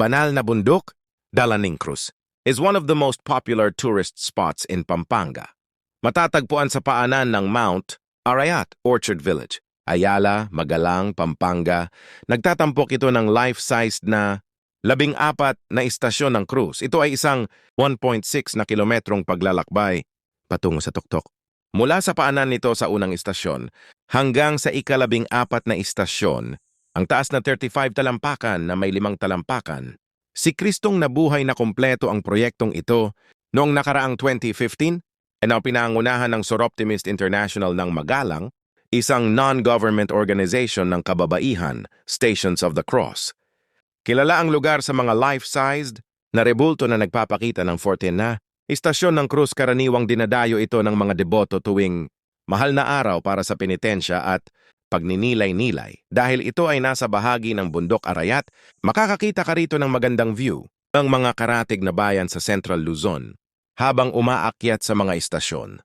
Banal na Bundok, Dalaning Cruz, is one of the most popular tourist spots in Pampanga. Matatagpuan sa paanan ng Mount Arayat Orchard Village, Ayala, Magalang, Pampanga. Nagtatampok ito ng life-sized na 14 na istasyon ng cruise. Ito ay isang 1.6 na kilometrong paglalakbay patungo sa tuktok. Mula sa paanan nito sa unang istasyon hanggang sa ika-14 na istasyon, ang taas na 35 talampakan na may 5 talampakan. Si Kristong nabuhay na kompleto ang proyektong ito noong nakaraang 2015 na pinangunahan ng Soroptimist International ng Magalang, isang non-government organization ng kababaihan, Stations of the Cross. Kilala ang lugar sa mga life-sized na rebulto na nagpapakita ng 14 na istasyon ng krus. Karaniwang dinadayo ito ng mga deboto tuwing mahal na araw para sa penitensya at pagninilay-nilay. Dahil ito ay nasa bahagi ng Bundok Arayat, makakakita ka rito ng magandang view ng mga karatig na bayan sa Central Luzon habang umaakyat sa mga istasyon.